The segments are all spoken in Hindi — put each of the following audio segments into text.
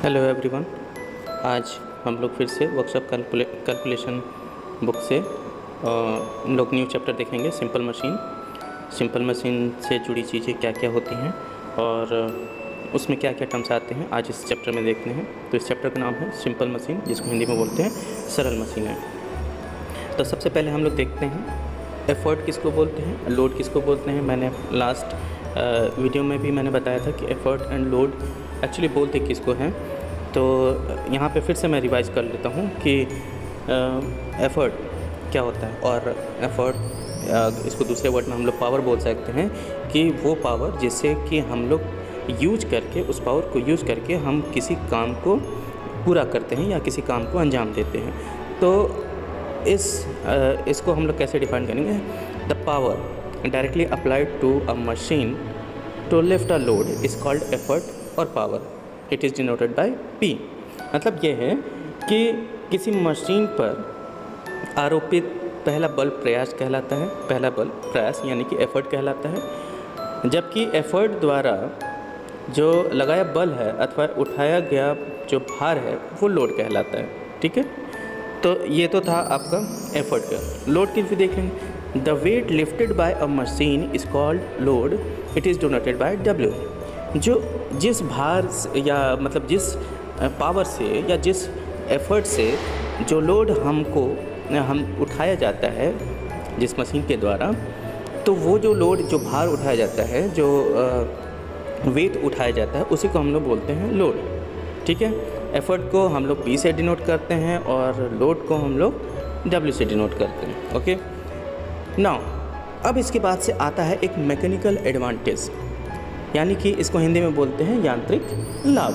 Hello everyone. आज हम लोग फिर से वर्कशॉप कैलकुलेशन बुक से हम लोग न्यू चैप्टर देखेंगे। सिंपल मशीन से जुड़ी चीज़ें क्या क्या होती हैं और उसमें क्या क्या टर्म्स आते हैं, आज इस चैप्टर में देखते हैं। तो इस चैप्टर का नाम है सिंपल मशीन, जिसको हिंदी में बोलते हैं सरल मशीनें। तो सबसे पहले हम लोग देखते हैं एफर्ट किसको बोलते हैं, लोड किसको बोलते हैं। मैंने लास्ट वीडियो में भी मैंने बताया था कि एफर्ट एंड लोड एक्चुअली बोलते किसको हैं। तो यहाँ पे फिर से मैं रिवाइज़ कर लेता हूँ कि एफ़र्ट क्या होता है। और एफ़र्ट इसको दूसरे वर्ड में हम लोग पावर बोल सकते हैं कि वो पावर जिससे कि हम लोग यूज करके, उस पावर को यूज करके हम किसी काम को पूरा करते हैं या किसी काम को अंजाम देते हैं। तो इसको हम लोग कैसे डिफाइन करेंगे। The power directly applied to a machine to lift a load is called effort और power. It is denoted by P। मतलब ये है कि किसी मशीन पर आरोपित पहला बल प्रयास कहलाता है। पहला बल प्रयास यानी कि एफर्ट कहलाता है, जबकि एफर्ट द्वारा जो लगाया बल है अथवा उठाया गया जो भार है वो लोड कहलाता है। ठीक है, तो ये तो था आपका एफर्ट का। लोड की भी देख लेंगे। The weight lifted by a machine is called load. It is denoted by W। जो जिस भार या मतलब जिस पावर से या जिस एफर्ट से जो लोड हम उठाया जाता है जिस मशीन के द्वारा, तो वो जो लोड, जो भार उठाया जाता है, जो वेट उठाया जाता है, उसी को हम लोग बोलते हैं लोड। ठीक है, एफर्ट को हम लोग P से डिनोट करते हैं और लोड को हम लोग W से डिनोट करते हैं। ओके, नाउ अब इसके बाद से आता है एक मैकेनिकल एडवांटेज, यानी कि इसको हिंदी में बोलते हैं यांत्रिक लाभ।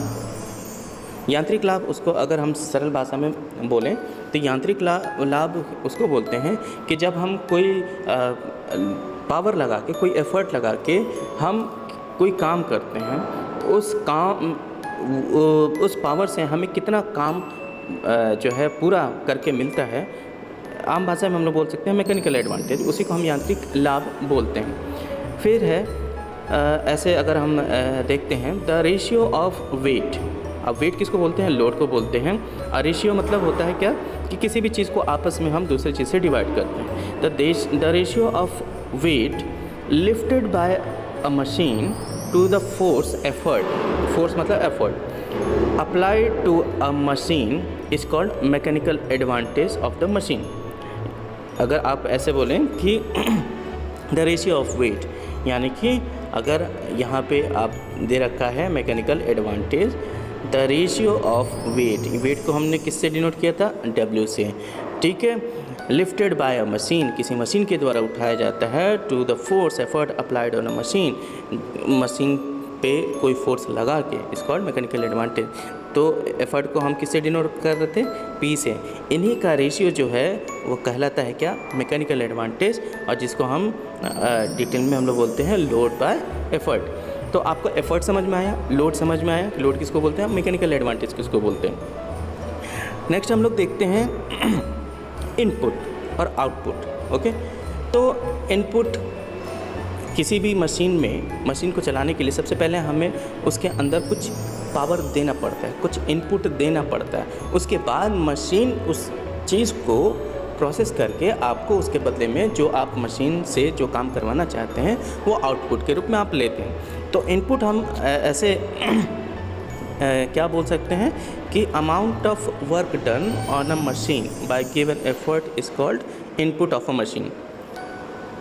यांत्रिक लाभ उसको अगर हम सरल भाषा में बोलें तो यांत्रिक लाभ उसको बोलते हैं कि जब हम कोई पावर लगा के, कोई एफर्ट लगा के हम कोई काम करते हैं, उस पावर से हमें कितना काम जो है पूरा करके मिलता है। आम भाषा में हम लोग बोल सकते हैं मैकेनिकल एडवांटेज, उसी को हम यांत्रिक लाभ बोलते हैं। फिर है ऐसे अगर हम देखते हैं द रेशियो ऑफ वेट। अब वेट किसको बोलते हैं, लोड को बोलते हैं। और रेशियो मतलब होता है क्या कि किसी भी चीज़ को आपस में हम दूसरी चीज़ से डिवाइड करते हैं। The ratio of weight lifted by a machine to the force effort, force मतलब effort applied to a machine is called mechanical advantage of the machine. अगर आप ऐसे बोलें कि द रेशियो ऑफ वेट, यानी कि अगर यहाँ पे आप दे रखा है mechanical advantage, the ratio of weight, weight को हमने किससे डिनोट किया था, W से। ठीक है, लिफ्टेड बाय अ मशीन, किसी मशीन के द्वारा उठाया जाता है, to the force effort applied on a machine, machine पे कोई फोर्स लगा के, इस कॉल्ड मैकेनिकल एडवांटेज। तो एफर्ट को हम किससे डिनोट कर रहे थे, P से। इन्हीं का रेशियो जो है वो कहलाता है क्या, मैकेनिकल एडवांटेज, और जिसको हम डिटेल में हम लोग बोलते हैं लोड बाय एफर्ट। तो आपको एफर्ट समझ में आया, लोड समझ में आया, लोड किसको बोलते हैं, मैकेनिकल एडवांटेज किसको बोलते हैं। नेक्स्ट हम लोग देखते हैं इनपुट और आउटपुट। ओके, तो इनपुट किसी भी मशीन को चलाने के लिए सबसे पहले हमें उसके अंदर कुछ पावर देना पड़ता है, कुछ इनपुट देना पड़ता है। उसके बाद मशीन उस चीज़ को प्रोसेस करके आपको उसके बदले में जो आप मशीन से जो काम करवाना चाहते हैं वो आउटपुट के रूप में आप लेते हैं। तो इनपुट हम ऐसे क्या बोल सकते हैं कि amount of work done on a machine bye given effort is called input of a machine.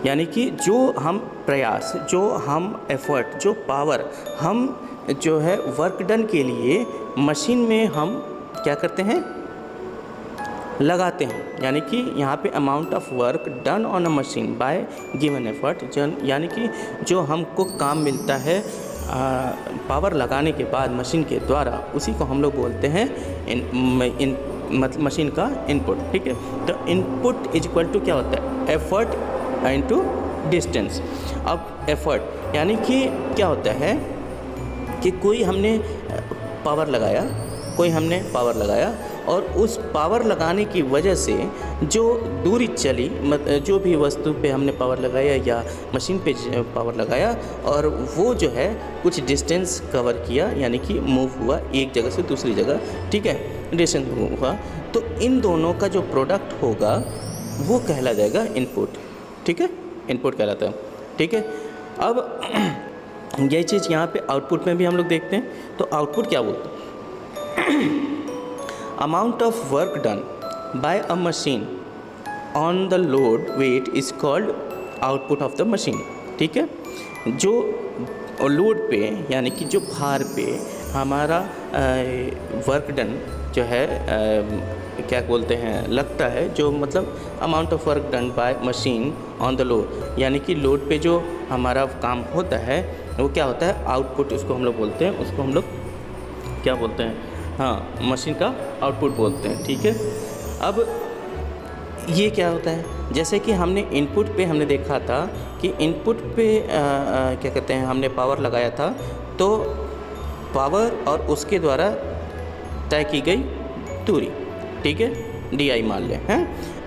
यानी कि जो हम प्रयास, जो हम एफर्ट, जो पावर हम जो है वर्क डन के लिए मशीन में हम क्या करते हैं, लगाते हैं। यानी कि यहाँ पे amount of work done on a machine bye given effort, यानी कि जो हमको काम मिलता है पावर लगाने के बाद मशीन के द्वारा, उसी को हम लोग बोलते हैं मतलब मशीन का इनपुट। ठीक है, तो इनपुट इज इक्वल टू क्या होता है, एफर्ट इनटू डिस्टेंस। अब एफर्ट यानी कि क्या होता है कि कोई हमने पावर लगाया और उस पावर लगाने की वजह से जो दूरी चली, जो भी वस्तु पे हमने पावर लगाया या मशीन पे पावर लगाया और वो जो है कुछ डिस्टेंस कवर किया, यानी कि मूव हुआ एक जगह से दूसरी जगह, ठीक है, डिस्टेंस मूव हुआ, तो इन दोनों का जो प्रोडक्ट होगा वो कहला जाएगा इनपुट, ठीक है, इनपुट कहलाता है, ठीक है। अब यही चीज़ यहाँ पे आउटपुट में भी हम लोग देखते हैं, तो आउटपुट क्या बोलते हैं? Amount of work done by a machine on the load weight is called output of the machine, ठीक है। जो लोड पे यानी कि जो भार पे हमारा वर्क डन जो है क्या बोलते हैं लगता है, जो मतलब amount of work done by machine on the load, यानी कि लोड पे जो हमारा काम होता है वो क्या होता है, आउटपुट उसको हम लोग बोलते हैं, उसको हम लोग क्या बोलते हैं, हाँ, मशीन का आउटपुट बोलते हैं, ठीक है। अब ये क्या होता है, जैसे कि हमने इनपुट पे हमने देखा था कि इनपुट पे क्या कहते हैं, हमने पावर लगाया था, तो पावर और उसके द्वारा तय की गई दूरी, ठीक है, DI मान लें, हैं।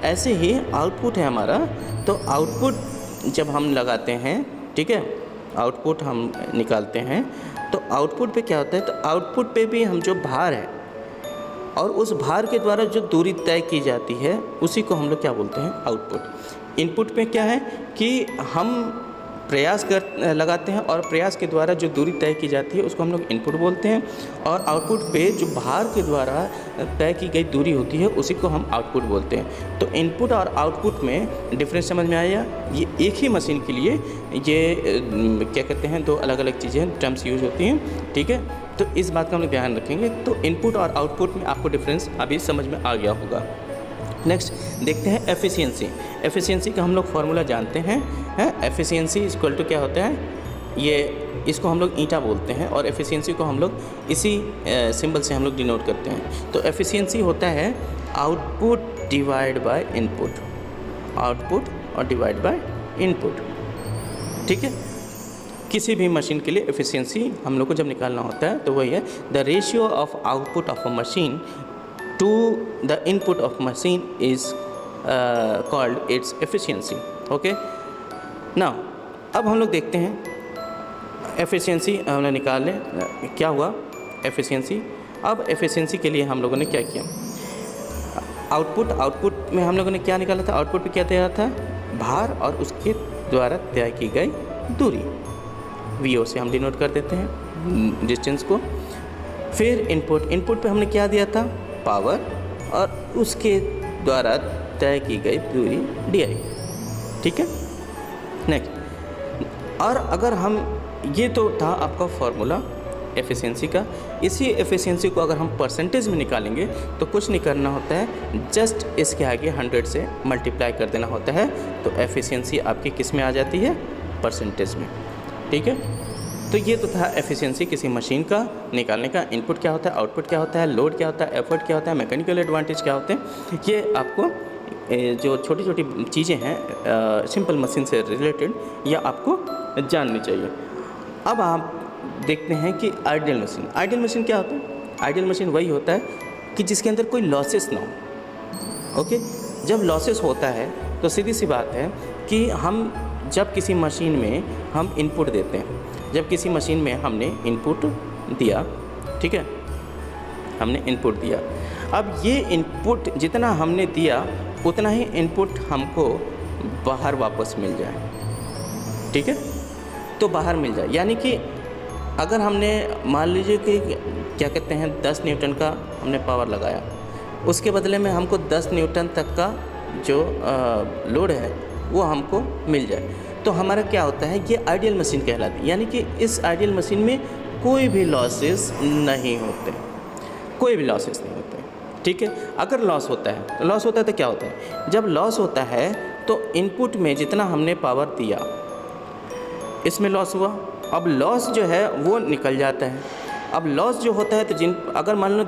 ऐसे ही आउटपुट है हमारा, तो आउटपुट जब हम लगाते हैं, ठीक है, आउटपुट हम निकालते हैं, तो आउटपुट पे क्या होता है, तो आउटपुट पे भी हम जो भार है और उस भार के द्वारा जो दूरी तय की जाती है उसी को हम लोग क्या बोलते हैं, आउटपुट। इनपुट पे क्या है कि हम प्रयास लगाते हैं और प्रयास के द्वारा जो दूरी तय की जाती है उसको हम लोग इनपुट बोलते हैं, और आउटपुट पे जो भार के द्वारा तय की गई दूरी होती है उसी को हम आउटपुट बोलते हैं। तो इनपुट और आउटपुट में डिफरेंस समझ में आया। ये एक ही मशीन के लिए ये क्या कहते हैं, दो अलग अलग चीज़ें टर्म्स यूज होती हैं, ठीक है। तो इस बात का हम लोग ध्यान रखेंगे। तो इनपुट और आउटपुट में आपको डिफरेंस अभी समझ में आ गया होगा। नेक्स्ट देखते हैं एफिशिएंसी। एफिशिएंसी का हम लोग फार्मूला जानते हैं, एफिशिएंसी इक्वल टू क्या होता है, ये इसको हम लोग ईटा बोलते हैं और एफिशिएंसी को हम लोग इसी सिंबल से हम लोग डिनोट करते हैं। तो एफिशिएंसी होता है output divide by input, output और डिवाइड बाय इनपुट, ठीक है। किसी भी मशीन के लिए एफिशिएंसी हम लोग को जब निकालना होता है तो वही है the ratio of output of a machine to the input of machine is called its efficiency, okay। now अब हम लोग देखते हैं एफिशिएंसी हमने निकाल लें, क्या हुआ एफिशिएंसी। अब एफिशिएंसी के लिए हम लोगों ने क्या किया, आउटपुट में हम लोगों ने क्या निकाला था, आउटपुट पे क्या तैयार था, भार और उसके द्वारा तय की गई दूरी, VO से हम डिनोट कर देते हैं डिस्टेंस को। फिर इनपुट पे हमने क्या दिया था, पावर और उसके द्वारा तय की गई दूरी DI, ठीक है। नेक्स्ट, और अगर हम, ये तो था आपका फॉर्मूला एफिशिएंसी का, इसी एफिशिएंसी को अगर हम परसेंटेज में निकालेंगे तो कुछ नहीं करना होता है, जस्ट इसके आगे 100 से मल्टीप्लाई कर देना होता है, तो एफिशिएंसी आपकी किस में आ जाती है, परसेंटेज में, ठीक है। तो ये तो था एफिशिएंसी किसी मशीन का निकालने का। इनपुट क्या होता है, आउटपुट क्या होता है, लोड क्या होता है, एफर्ट क्या होता है, मैकेनिकल एडवांटेज क्या होते हैं, ये आपको जो छोटी छोटी चीज़ें हैं सिंपल मशीन से रिलेटेड ये आपको जाननी चाहिए। अब आप देखते हैं कि आइडियल मशीन, आइडियल मशीन क्या होता है, आइडियल मशीन वही होता है कि जिसके अंदर कोई लॉसेस ना हो, ओके। जब लॉसेस होता है तो सीधी सी बात है कि हम जब किसी मशीन में हम इनपुट देते हैं, जब किसी मशीन में हमने इनपुट दिया, ठीक है, हमने इनपुट दिया, अब ये इनपुट जितना हमने दिया उतना ही इनपुट हमको बाहर वापस मिल जाए, ठीक है, तो बाहर मिल जाए, यानी कि अगर हमने मान लीजिए कि क्या कहते हैं 10 न्यूटन का हमने पावर लगाया, उसके बदले में हमको 10 न्यूटन तक का जो लोड है वो हमको मिल जाए, तो हमारा क्या होता है, ये आइडियल मशीन कहलाती है। यानी कि इस आइडियल मशीन में कोई भी लॉसेस नहीं होते, कोई भी लॉसेस नहीं होते, ठीक है। अगर लॉस होता है तो क्या होता है, जब लॉस होता है तो इनपुट में जितना हमने पावर दिया इसमें लॉस हुआ, अब लॉस जो है वो निकल जाता है। अब लॉस जो होता है तो अगर मान लो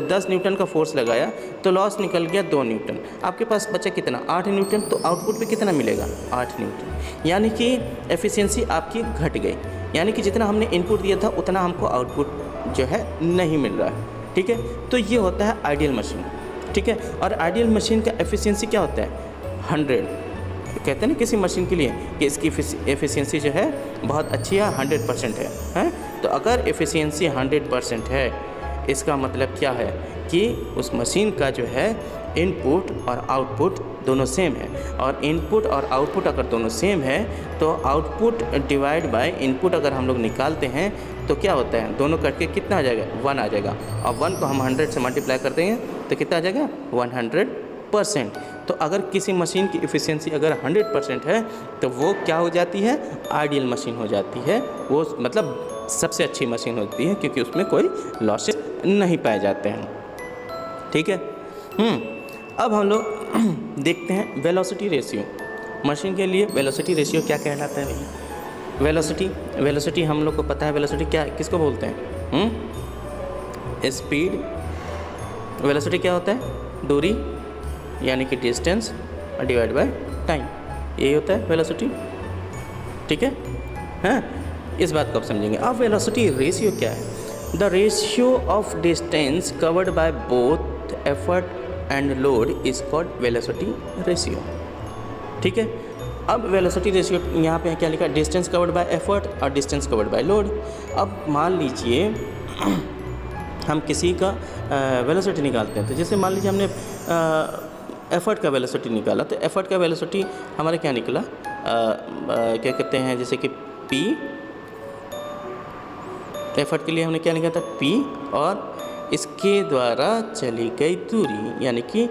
10 न्यूटन का फोर्स लगाया तो लॉस निकल गया 2 न्यूटन, आपके पास बचा कितना, 8 न्यूटन, तो आउटपुट पे कितना मिलेगा, 8 न्यूटन, यानी कि एफिशिएंसी आपकी घट गई, यानी कि जितना हमने इनपुट दिया था उतना हमको आउटपुट जो है नहीं मिल रहा है, ठीक है। तो ये होता है आइडियल मशीन। ठीक है। और आइडियल मशीन का एफिशिएंसी क्या होता है? 100। कहते हैं ना किसी मशीन के लिए कि इसकी एफिशिएंसी जो है बहुत अच्छी है, 100% है। तो अगर एफिशिएंसी 100% है, इसका मतलब क्या है कि उस मशीन का जो है इनपुट और आउटपुट दोनों सेम है। और इनपुट और आउटपुट अगर दोनों सेम है तो आउटपुट डिवाइड बाय इनपुट अगर हम लोग निकालते हैं तो क्या होता है, दोनों करके कितना आ जाएगा? 1 आ जाएगा। और 1 को हम 100 से मल्टीप्लाई कर देंगे तो कितना आ जाएगा? 100%। तो अगर किसी मशीन की एफिशिएंसी अगर 100% है तो वो क्या हो जाती है? आइडियल मशीन हो जाती है। वो मतलब सबसे अच्छी मशीन होती है क्योंकि उसमें कोई लॉसेस नहीं पाए जाते हैं। ठीक है। अब हम लोग देखते हैं वेलोसिटी रेशियो। मशीन के लिए वेलोसिटी रेशियो क्या कहलाता है भैया? वेलोसिटी हम लोग को पता है। वेलोसिटी क्या है, किसको बोलते हैं? स्पीड। वेलोसिटी क्या होता है? दूरी यानी कि डिस्टेंस डिवाइड बाय टाइम, यही होता है वेलोसिटी। ठीक है। हाँ, इस बात को आप समझेंगे। अब वेलोसिटी रेशियो क्या है? The ratio of distance covered by both effort and load is called velocity ratio. ठीक है। अब वेलोसिटी रेशियो यहाँ पे क्या लिखा? डिस्टेंस कवर्ड बाय एफर्ट और डिस्टेंस कवर्ड बाय लोड। अब मान लीजिए हम किसी का वेलोसिटी निकालते हैं, तो जैसे मान लीजिए हमने एफर्ट का वेलोसिटी निकाला, तो एफर्ट का वेलोसिटी हमारा क्या निकला? क्या कहते हैं, जैसे कि पी। एफर्ट के लिए हमने क्या निकाला था? पी, और इसके द्वारा चली गई दूरी यानी कि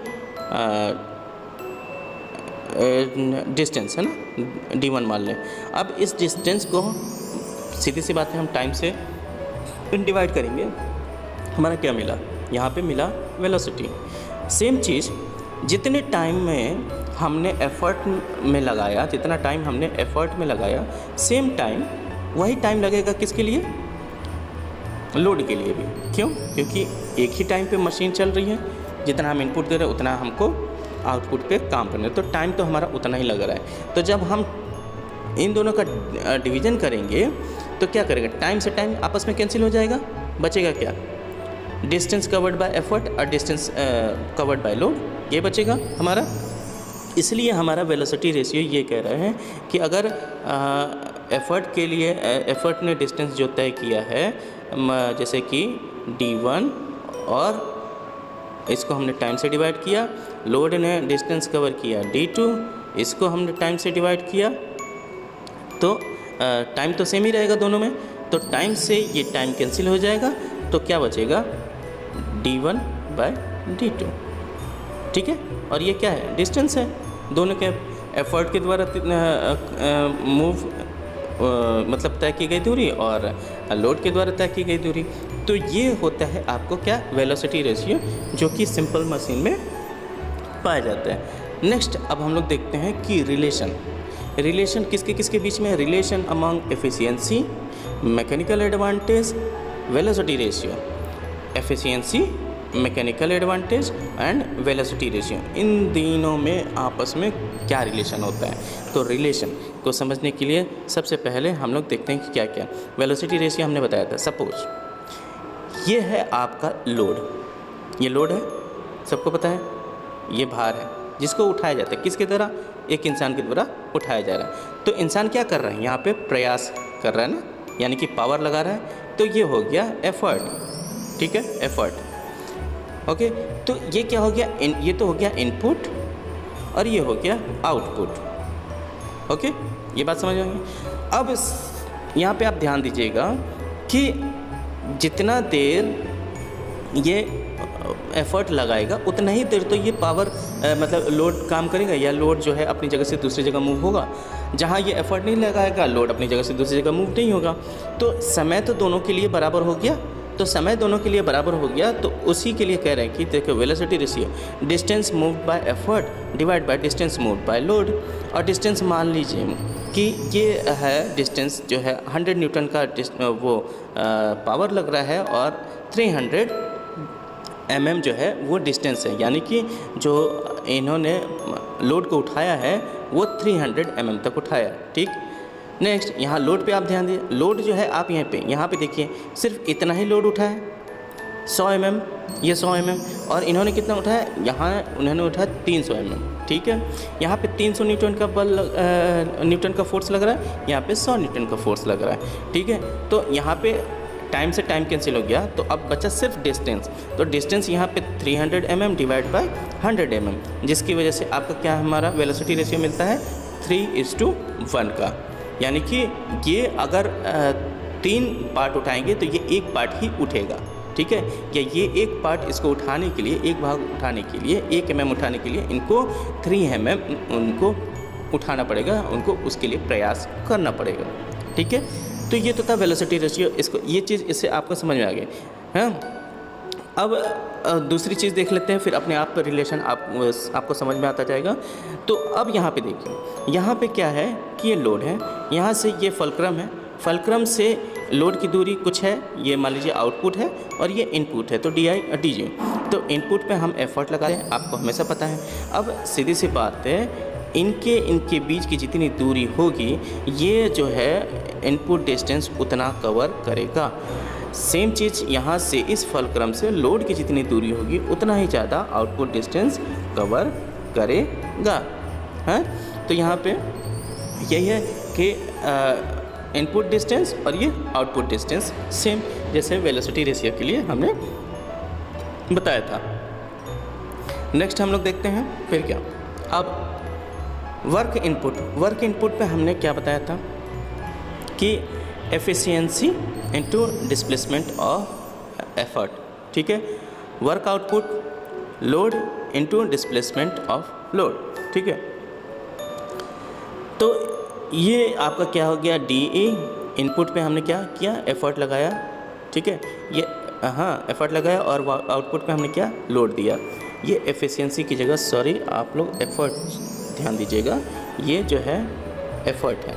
डिस्टेंस है ना, d1 मान लें। अब इस डिस्टेंस को सीधी सी बात है हम टाइम से डिवाइड करेंगे, हमारा क्या मिला? यहाँ पे मिला वेलोसिटी। सेम चीज़ जितने टाइम में हमने एफर्ट में लगाया, जितना टाइम हमने एफर्ट में लगाया, सेम टाइम वही टाइम लगेगा किसके लिए? लोड के लिए भी। क्यों? क्योंकि एक ही टाइम पे मशीन चल रही है, जितना हम इनपुट दे रहे हैं उतना हमको आउटपुट पे काम करना है, तो टाइम तो हमारा उतना ही लग रहा है। तो जब हम इन दोनों का डिवीज़न करेंगे तो क्या करेगा? टाइम से टाइम आपस में कैंसिल हो जाएगा, बचेगा क्या? डिस्टेंस कवर्ड बाय एफर्ट और डिस्टेंस कवर्ड बाय लोड, ये बचेगा हमारा। इसलिए हमारा वेलोसिटी रेशियो ये कह रहे हैं कि अगर एफर्ट के लिए एफर्ट ने डिस्टेंस जो तय किया है, जैसे कि d1, और इसको हमने टाइम से डिवाइड किया, लोड ने डिस्टेंस कवर किया d2, इसको हमने टाइम से डिवाइड किया, तो टाइम तो सेम ही रहेगा दोनों में, तो टाइम से ये टाइम कैंसिल हो जाएगा, तो क्या बचेगा? d1 bye d2। ठीक है। और ये क्या है? डिस्टेंस है। दोनों के एफर्ट के द्वारा मतलब तय की गई दूरी और लोड के द्वारा तय की गई दूरी। तो ये होता है आपको क्या? वेलोसिटी रेशियो, जो कि सिंपल मशीन में पाया जाता है। नेक्स्ट अब हम लोग देखते हैं कि रिलेशन किसके किसके बीच में है? Relation among efficiency, mechanical advantage, velocity ratio. Efficiency, mechanical advantage and velocity ratio, इन तीनों में आपस में क्या रिलेशन होता है? तो रिलेशन को समझने के लिए सबसे पहले हम लोग देखते हैं कि क्या क्या। वेलोसिटी रेशियो हमने बताया था। सपोज ये है आपका लोड, ये लोड है, सबको पता है, ये भार है जिसको उठाया जाता है, किसके द्वारा? एक इंसान के द्वारा उठाया जा रहा है। तो इंसान क्या कर रहा है? यहाँ पे प्रयास कर रहा है ना, यानी कि पावर लगा रहा है, तो ये हो गया एफर्ट। ठीक है, एफर्ट। ओके, तो ये क्या हो गया? ये तो हो गया इनपुट और ये हो गया आउटपुट। ओके, ये बात समझ आएगी। अब यहाँ पे आप ध्यान दीजिएगा कि जितना देर ये एफर्ट लगाएगा उतना ही देर तो ये पावर मतलब लोड काम करेगा, या लोड जो है अपनी जगह से दूसरी जगह मूव होगा। जहाँ ये एफर्ट नहीं लगाएगा, लोड अपनी जगह से दूसरी जगह मूव नहीं होगा। तो समय तो दोनों के लिए बराबर हो गया, तो समय दोनों के लिए बराबर हो गया, तो उसी के लिए कह रहे हैं कि देखो velocity ratio distance moved by effort divide by distance moved by load. और डिस्टेंस मान लीजिए कि ये है डिस्टेंस जो है 100 न्यूटन का वो पावर लग रहा है और 300 mm जो है वो डिस्टेंस है, यानी कि जो इन्होंने लोड को उठाया है वो 300 mm तक उठाया। ठीक। नेक्स्ट यहाँ लोड पे आप ध्यान दीजिए। लोड जो है आप यहाँ पे देखिए सिर्फ इतना ही लोड उठाया, 100 mm, ये 100 mm, और इन्होंने कितना उठाया, यहाँ उन्होंने उठाया 300 mm, ठीक है। यहाँ पे 300 न्यूटन का न्यूटन का फोर्स लग रहा है, यहाँ पे 100 न्यूटन का फोर्स लग रहा है, ठीक है। तो यहाँ पे टाइम से टाइम कैंसिल हो गया, तो अब बचा सिर्फ डिस्टेंस। तो डिस्टेंस यहाँ पे 300 mm डिवाइड बाय 100 mm, जिसकी वजह से आपका क्या हमारा वेलोसिटी रेशियो मिलता है 3:1 का। यानी कि ये अगर 3 पार्ट उठाएंगे तो ये एक पार्ट ही उठेगा, ठीक है। या ये एक पार्ट इसको उठाने के लिए, एक भाग उठाने के लिए, 1 mm उठाने के लिए इनको 3 mm उनको उठाना पड़ेगा, उनको उसके लिए प्रयास करना पड़ेगा, ठीक है। तो ये तो था वेलोसिटी रेशियो, इसको ये चीज़ इससे आपको समझ में आ गई, हाँ। अब दूसरी चीज़ देख लेते हैं, फिर अपने आप पर रिलेशन आपको समझ में आता जाएगा। तो अब यहाँ पे देखिए, यहाँ पे क्या है कि ये लोड है, यहाँ से ये फल्क्रम है, फल्क्रम से लोड की दूरी कुछ है, ये मान लीजिए आउटपुट है और ये इनपुट है, तो DI/DG। तो इनपुट पे हम एफर्ट लगाते हैं, आपको हमेशा पता है। अब सीधी सी बात है, इनके बीच की जितनी दूरी होगी, ये जो है इनपुट डिस्टेंस उतना कवर करेगा। सेम चीज़ यहाँ से इस फल्क्रम से लोड की जितनी दूरी होगी उतना ही ज़्यादा आउटपुट डिस्टेंस कवर करेगा, हैं। तो यहाँ पे यही है कि इनपुट डिस्टेंस और ये आउटपुट डिस्टेंस सेम, जैसे वेलोसिटी रेशियो के लिए हमने बताया था। नेक्स्ट हम लोग देखते हैं फिर क्या। अब वर्क इनपुट पे हमने क्या बताया था कि efficiency into displacement of effort, ठीक है। Work output load into displacement of load, ठीक है। तो ये आपका क्या हो गया, DE। इनपुट पे हमने क्या किया, एफर्ट लगाया, ठीक है। ये हाँ एफर्ट लगाया, और आउटपुट पे हमने क्या, लोड दिया। ये एफिशिएंसी की जगह, सॉरी आप लोग एफर्ट ध्यान दीजिएगा, ये जो है एफर्ट है,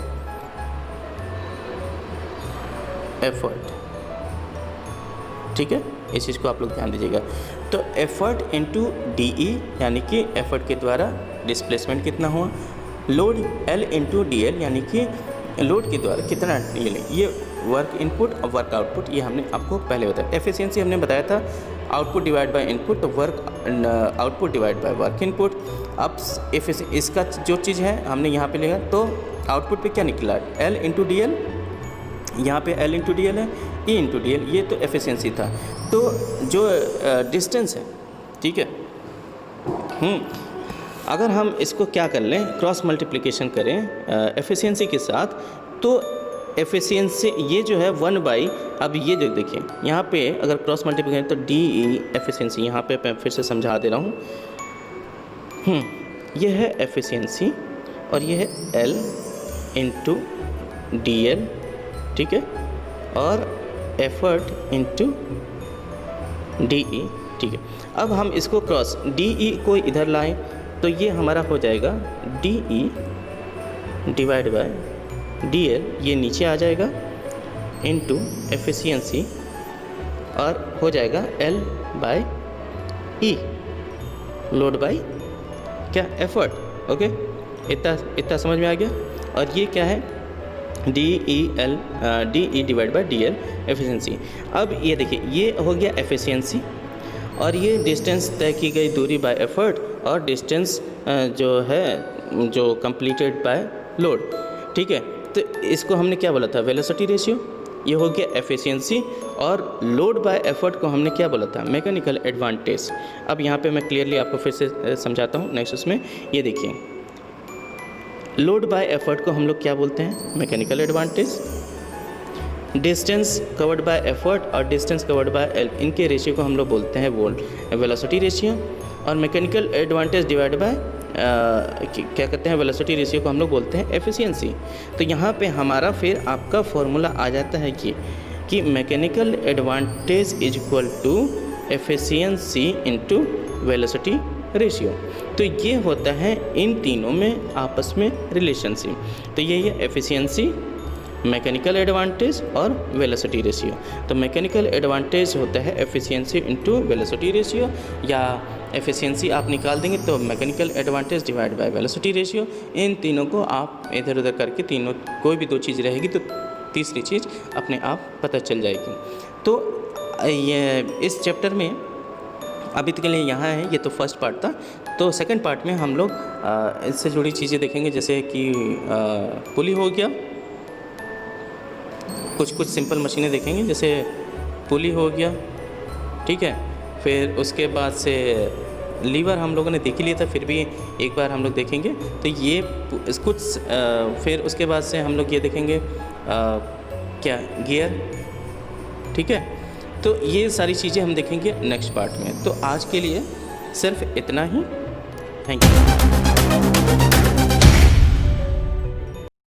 एफर्ट, ठीक है। इस चीज़ को आप लोग ध्यान दीजिएगा। तो एफर्ट इनटू DE, यानी कि एफर्ट के द्वारा डिस्प्लेसमेंट कितना हुआ, लोड L इंटू DL, यानी कि लोड के द्वारा कितना DL, ये वर्क इनपुट और वर्क आउटपुट, ये हमने आपको पहले बताया। एफिशिएंसी हमने बताया था आउटपुट डिवाइड बाय इनपुट, तो work output divide by work input. अब इसका जो चीज़ है हमने यहाँ पे लिया, तो आउटपुट पे क्या निकला, L इंटू DL, यहाँ पे L इंटू DL है, E इंटू DL, ये तो एफिशिएंसी था। तो जो डिस्टेंस है, ठीक है, अगर हम इसको क्या कर लें, क्रॉस मल्टीप्लिकेशन करें एफिशिएंसी के साथ, तो एफिशिएंसी ये जो है 1/, अब ये जो देखिए यहाँ पे अगर क्रॉस मल्टीप्लिकेशन तो DE एफिशिएंसी, यहाँ पे मैं फिर से समझा दे रहा हूँ, ये है एफिशिएंसी और ये है L इंटू DL, ठीक है, और एफर्ट इंटू DE, ठीक है। अब हम इसको क्रॉस DE को इधर लाएं, तो ये हमारा हो जाएगा DE डिवाइड बाय DL, ये नीचे आ जाएगा, इंटू एफिशिएंसी, और हो जाएगा L by E, load by क्या, एफर्ट। ओके, इतना समझ में आ गया। और ये क्या है, DE divide by DL efficiency. अब ये देखिए, ये हो गया एफिशिएंसी, और ये डिस्टेंस तय की गई दूरी बाय एफर्ट, और डिस्टेंस जो है जो कंप्लीटेड बाय लोड, ठीक है। तो इसको हमने क्या बोला था, वेलोसिटी रेशियो, ये हो गया एफिशिएंसी, और लोड बाय एफर्ट को हमने क्या बोला था, मैकेनिकल एडवांटेज। अब यहाँ पे मैं क्लियरली आपको फिर से समझाता हूँ नेक्स्ट उसमें। ये देखिए, लोड बाय एफर्ट को हम लोग क्या बोलते हैं, mechanical advantage. Distance covered by effort और डिस्टेंस कवर्ड बाय एल, इनके रेशियो को हम लोग बोलते हैं वेलोसिटी रेशियो। और मैकेनिकल एडवांटेज डिवाइड बाय क्या कहते हैं, वेलोसिटी रेशियो को हम लोग बोलते हैं एफिशिएंसी। तो यहाँ पे हमारा फिर आपका फॉर्मूला आ जाता है कि mechanical advantage is equal to efficiency into velocity ratio. तो ये होता है इन तीनों में आपस में रिलेशनशिप। तो ये है एफिशिएंसी, मैकेनिकल एडवांटेज और वेलोसिटी रेशियो। तो मैकेनिकल एडवांटेज होता है एफिशिएंसी इनटू वेलोसिटी रेशियो, या एफिशिएंसी आप निकाल देंगे तो mechanical advantage divide by velocity ratio. इन तीनों को आप इधर उधर करके, तीनों कोई भी दो चीज़ रहेगी तो तीसरी चीज़ अपने आप पता चल जाएगी। तो ये इस चैप्टर में अभी तक के लिए यहाँ है, ये तो फर्स्ट पार्ट था। तो सेकंड पार्ट में हम लोग इससे जुड़ी चीज़ें देखेंगे, जैसे कि पुली हो गया, कुछ सिंपल मशीनें देखेंगे, जैसे पुली हो गया, ठीक है। फिर उसके बाद से लीवर हम लोगों ने देख ही लिया था, फिर भी एक बार हम लोग देखेंगे। तो ये कुछ फिर उसके बाद से हम लोग ये देखेंगे क्या, गियर, ठीक है। तो ये सारी चीज़ें हम देखेंगे नेक्स्ट पार्ट में। तो आज के लिए सिर्फ इतना ही। Thank you.